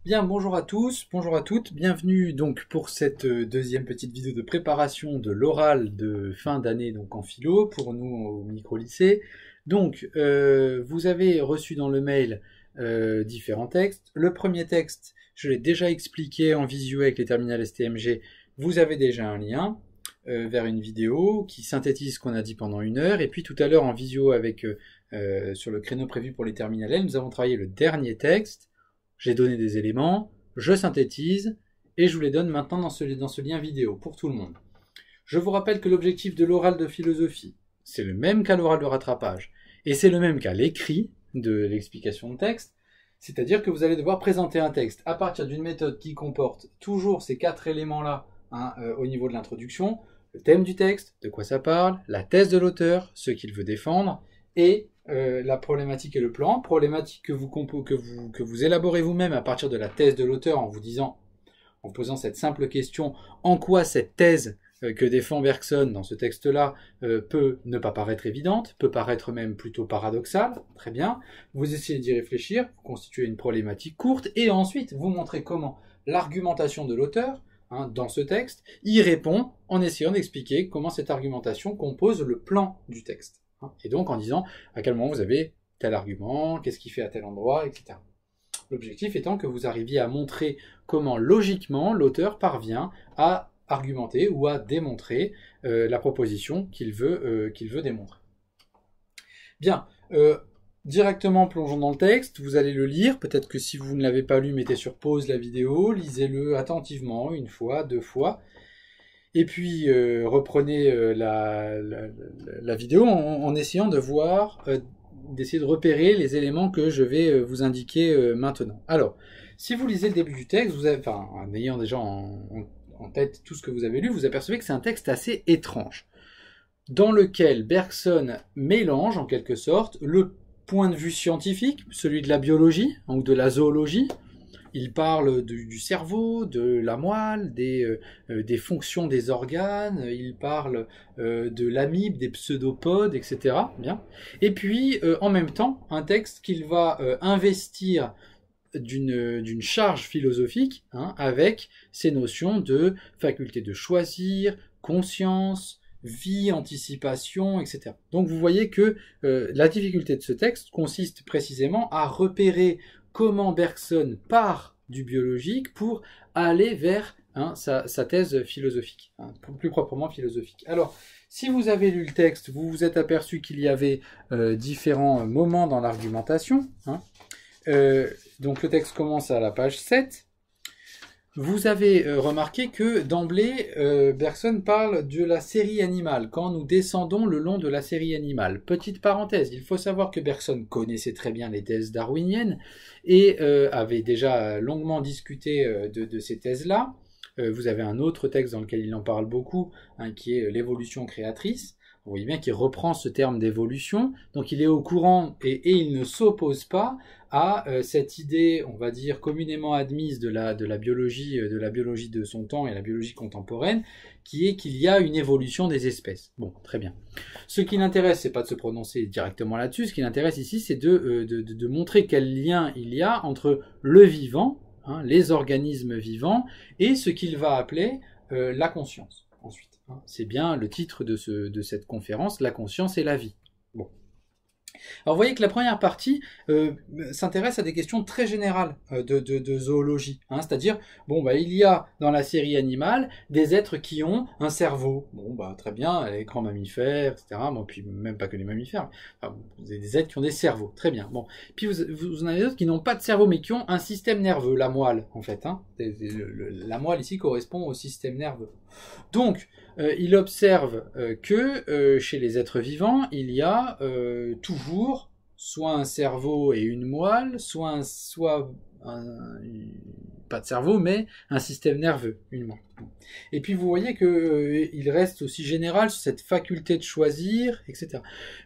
Bien, bonjour à tous, bonjour à toutes, bienvenue donc pour cette deuxième petite vidéo de préparation de l'oral de fin d'année donc en philo pour nous au micro-lycée. Donc, vous avez reçu dans le mail différents textes. Le premier texte, je l'ai déjà expliqué en visio avec les terminales STMG, vous avez déjà un lien vers une vidéo qui synthétise ce qu'on a dit pendant 1 heure. Et puis tout à l'heure en visio avec sur le créneau prévu pour les terminales L, nous avons travaillé le dernier texte. J'ai donné des éléments, je synthétise, et je vous les donne maintenant dans ce lien vidéo, pour tout le monde. Je vous rappelle que l'objectif de l'oral de philosophie, c'est le même qu'à l'oral de rattrapage, et c'est le même qu'à l'écrit de l'explication de texte, c'est-à-dire que vous allez devoir présenter un texte à partir d'une méthode qui comporte toujours ces 4 éléments-là au niveau de l'introduction, le thème du texte, de quoi ça parle, la thèse de l'auteur, ce qu'il veut défendre, et la problématique et le plan, problématique que vous élaborez vous-même à partir de la thèse de l'auteur en posant cette simple question, en quoi cette thèse que défend Bergson dans ce texte-là peut ne pas paraître évidente, peut paraître même plutôt paradoxale, très bien, vous essayez d'y réfléchir, vous constituez une problématique courte, et ensuite vous montrez comment l'argumentation de l'auteur, dans ce texte, y répond en essayant d'expliquer comment cette argumentation compose le plan du texte. Et donc en disant à quel moment vous avez tel argument, qu'est-ce qu'il fait à tel endroit, etc. L'objectif étant que vous arriviez à montrer comment logiquement l'auteur parvient à argumenter ou à démontrer la proposition qu'il veut démontrer. Bien, directement plongeons dans le texte, vous allez le lire, peut-être que si vous ne l'avez pas lu, mettez sur pause la vidéo, lisez-le attentivement, 1 fois, 2 fois, et puis reprenez la vidéo en essayant de voir, d'essayer de repérer les éléments que je vais vous indiquer maintenant. Alors, si vous lisez le début du texte, en ayant déjà en tête tout ce que vous avez lu, vous apercevez que c'est un texte assez étrange, dans lequel Bergson mélange en quelque sorte le point de vue scientifique, celui de la biologie ou de la zoologie. Il parle du cerveau, de la moelle, des fonctions des organes, il parle de l'amibe, des pseudopodes, etc. Bien. Et puis, en même temps, un texte qu'il va investir d'une charge philosophique, avec ces notions de faculté de choisir, conscience, vie, anticipation, etc. Donc vous voyez que la difficulté de ce texte consiste précisément à repérer comment Bergson part du biologique pour aller vers sa thèse philosophique, plus proprement philosophique. Alors, si vous avez lu le texte, vous vous êtes aperçu qu'il y avait différents moments dans l'argumentation. Donc le texte commence à la page 7. Vous avez remarqué que d'emblée, Bergson parle de la série animale, quand nous descendons le long de la série animale. Petite parenthèse, il faut savoir que Bergson connaissait très bien les thèses darwiniennes et avait déjà longuement discuté de ces thèses-là. Vous avez un autre texte dans lequel il en parle beaucoup, qui est l'évolution créatrice. Vous voyez bien qu'il reprend ce terme d'évolution, donc il est au courant et il ne s'oppose pas à cette idée, on va dire, communément admise de la biologie de son temps et la biologie contemporaine, qui est qu'il y a une évolution des espèces. Bon, très bien. Ce qui l'intéresse, c'est pas de se prononcer directement là-dessus, ce qui l'intéresse ici, c'est de montrer quel lien il y a entre le vivant, les organismes vivants, et ce qu'il va appeler la conscience, ensuite. C'est bien le titre de cette conférence, la conscience et la vie. Bon. Alors vous voyez que la première partie s'intéresse à des questions très générales de zoologie, c'est-à-dire, il y a dans la série animale des êtres qui ont un cerveau, très bien, les grands mammifères, etc., puis même pas que les mammifères, vous avez des êtres qui ont des cerveaux, très bien, puis vous en avez d'autres qui n'ont pas de cerveau, mais qui ont un système nerveux, la moelle, en fait, la moelle ici correspond au système nerveux. Donc, il observe que chez les êtres vivants, il y a toujours soit un cerveau et une moelle, pas de cerveau, mais un système nerveux, une moelle. Et puis vous voyez qu'il reste aussi général sur cette faculté de choisir, etc.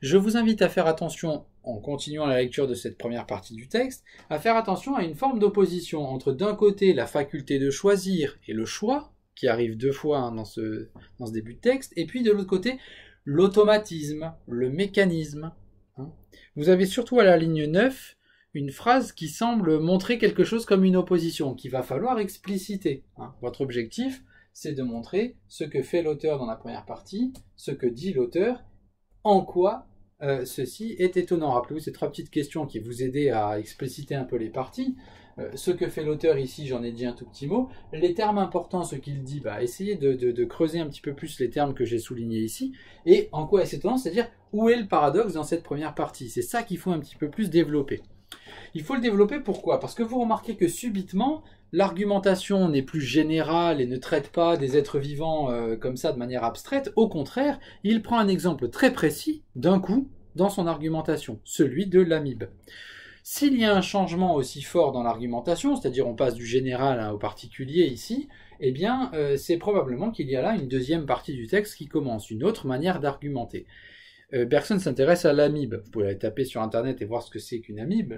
Je vous invite à faire attention, en continuant la lecture de cette première partie du texte, à faire attention à une forme d'opposition entre d'un côté la faculté de choisir et le choix, qui arrive 2 fois dans ce début de texte, et puis de l'autre côté, l'automatisme, le mécanisme. Vous avez surtout à la ligne 9 une phrase qui semble montrer quelque chose comme une opposition, qu'il va falloir expliciter. Votre objectif, c'est de montrer ce que fait l'auteur dans la première partie, ce que dit l'auteur, en quoi ceci est étonnant. Rappelez-vous ces 3 petites questions qui vous aidaient à expliciter un peu les parties. Ce que fait l'auteur ici, j'en ai dit un tout petit mot. Les termes importants, ce qu'il dit, essayez de creuser un petit peu plus les termes que j'ai soulignés ici. Et en quoi est-ce étonnant, c'est-à-dire où est le paradoxe dans cette première partie. C'est ça qu'il faut un petit peu plus développer. Il faut le développer pourquoi? Parce que vous remarquez que subitement, l'argumentation n'est plus générale et ne traite pas des êtres vivants comme ça de manière abstraite. Au contraire, il prend un exemple très précis d'un coup dans son argumentation, celui de l'amibe. S'il y a un changement aussi fort dans l'argumentation, c'est-à-dire on passe du général au particulier ici, eh bien c'est probablement qu'il y a là une deuxième partie du texte qui commence, une autre manière d'argumenter. Bergson s'intéresse à l'amibe. Vous pouvez aller taper sur internet et voir ce que c'est qu'une amibe,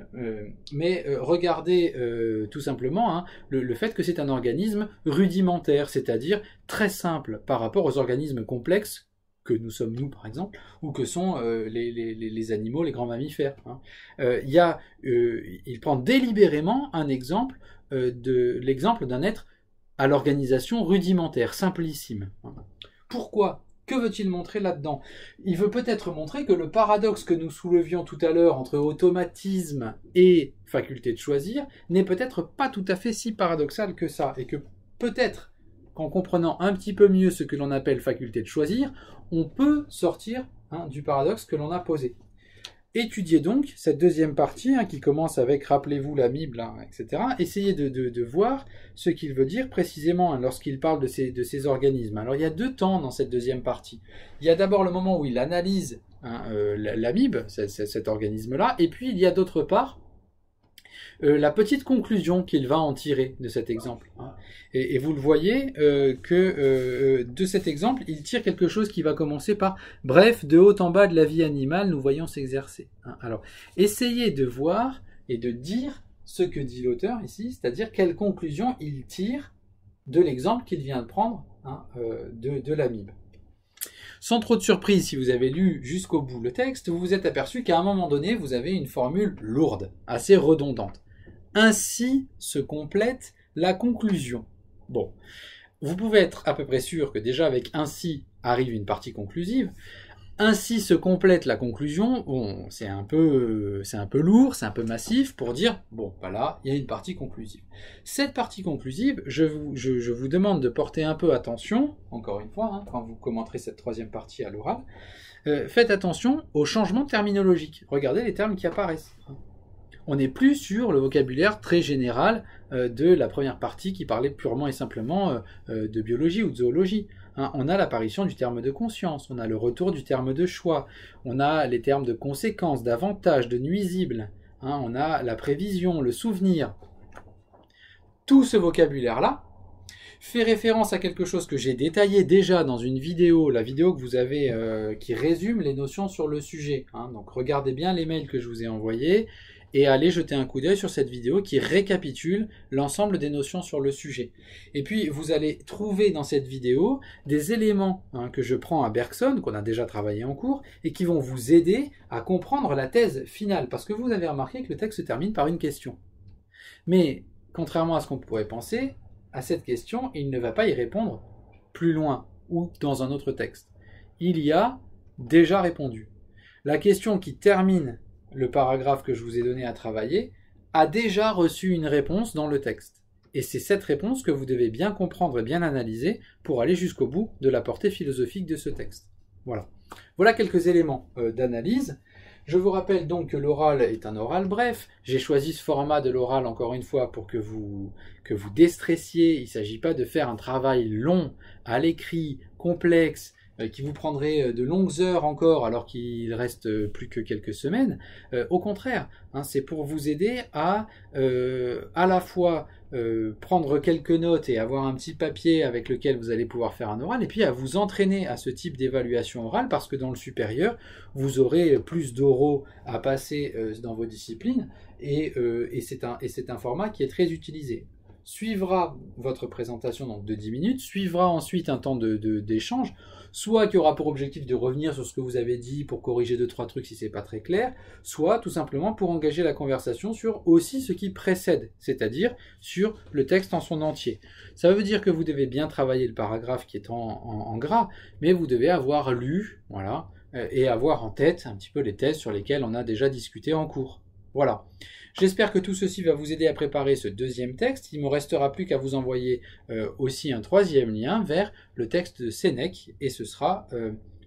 mais regardez tout simplement le fait que c'est un organisme rudimentaire, c'est-à-dire très simple par rapport aux organismes complexes que nous sommes nous par exemple, ou que sont les animaux, les grands mammifères. Il prend délibérément un exemple l'exemple d'un être à l'organisation rudimentaire, simplissime. Pourquoi ? Que veut-il montrer là-dedans? Il veut peut-être montrer que le paradoxe que nous soulevions tout à l'heure entre automatisme et faculté de choisir n'est peut-être pas tout à fait si paradoxal que ça, et que peut-être qu'en comprenant un petit peu mieux ce que l'on appelle faculté de choisir, on peut sortir du paradoxe que l'on a posé. Étudiez donc cette deuxième partie qui commence avec « rappelez-vous l'amibe », etc. Essayez de voir ce qu'il veut dire précisément lorsqu'il parle de ces organismes. Alors il y a 2 temps dans cette deuxième partie. Il y a d'abord le moment où il analyse l'amibe, cet organisme-là, et puis il y a d'autre part la petite conclusion qu'il va en tirer de cet exemple. Et vous le voyez que de cet exemple, il tire quelque chose qui va commencer par « Bref, de haut en bas de la vie animale, nous voyons s'exercer ». Alors, essayez de voir et de dire ce que dit l'auteur ici, c'est-à-dire quelle conclusion il tire de l'exemple qu'il vient de prendre de l'amibe. Sans trop de surprise, si vous avez lu jusqu'au bout le texte, vous vous êtes aperçu qu'à un moment donné, vous avez une formule lourde, assez redondante. Ainsi se complète la conclusion. Bon, vous pouvez être à peu près sûr que déjà avec ainsi arrive une partie conclusive. Ainsi se complète la conclusion. Bon, c'est un peu lourd, c'est un peu massif pour dire bon, voilà, il y a une partie conclusive. Cette partie conclusive, je vous demande de porter un peu attention, encore une fois, quand vous commenterez cette 3e partie à l'oral. Faites attention aux changements terminologiques. Regardez les termes qui apparaissent. On n'est plus sur le vocabulaire très général de la première partie qui parlait purement et simplement de biologie ou de zoologie. On a l'apparition du terme de conscience, on a le retour du terme de choix, on a les termes de conséquences, d'avantages, de nuisibles, on a la prévision, le souvenir. Tout ce vocabulaire-là fait référence à quelque chose que j'ai détaillé déjà dans une vidéo, la vidéo que vous avez qui résume les notions sur le sujet. Donc regardez bien les mails que je vous ai envoyés et allez jeter un coup d'œil sur cette vidéo qui récapitule l'ensemble des notions sur le sujet. Et puis vous allez trouver dans cette vidéo des éléments que je prends à Bergson, qu'on a déjà travaillé en cours, et qui vont vous aider à comprendre la thèse finale, parce que vous avez remarqué que le texte se termine par une question. Mais contrairement à ce qu'on pourrait penser, à cette question, il ne va pas y répondre plus loin ou dans un autre texte. Il y a déjà répondu. La question qui termine le paragraphe que je vous ai donné à travailler a déjà reçu une réponse dans le texte. Et c'est cette réponse que vous devez bien comprendre et bien analyser pour aller jusqu'au bout de la portée philosophique de ce texte. Voilà. Voilà quelques éléments d'analyse. Je vous rappelle donc que l'oral est un oral bref. J'ai choisi ce format de l'oral encore une fois pour que vous déstressiez. Il ne s'agit pas de faire un travail long, à l'écrit, complexe, qui vous prendrait de longues heures encore alors qu'il reste plus que quelques semaines. Au contraire, c'est pour vous aider à la fois prendre quelques notes et avoir un petit papier avec lequel vous allez pouvoir faire un oral, et puis à vous entraîner à ce type d'évaluation orale, parce que dans le supérieur, vous aurez plus d'oraux à passer dans vos disciplines, et c'est un format qui est très utilisé. suivra votre présentation donc de 10 minutes, suivra ensuite un temps d'échange, soit qui aura pour objectif de revenir sur ce que vous avez dit pour corriger 2-3 trucs si c'est pas très clair, soit tout simplement pour engager la conversation sur aussi ce qui précède, c'est-à-dire sur le texte en son entier. Ça veut dire que vous devez bien travailler le paragraphe qui est en gras, mais vous devez avoir lu, voilà, et avoir en tête un petit peu les thèses sur lesquelles on a déjà discuté en cours. Voilà. J'espère que tout ceci va vous aider à préparer ce deuxième texte. Il ne me restera plus qu'à vous envoyer aussi un troisième lien vers le texte de Sénèque, et ce sera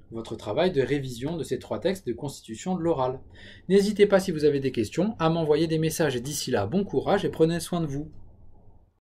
votre travail de révision de ces 3 textes de constitution de l'oral. N'hésitez pas, si vous avez des questions, à m'envoyer des messages. D'ici là, bon courage et prenez soin de vous.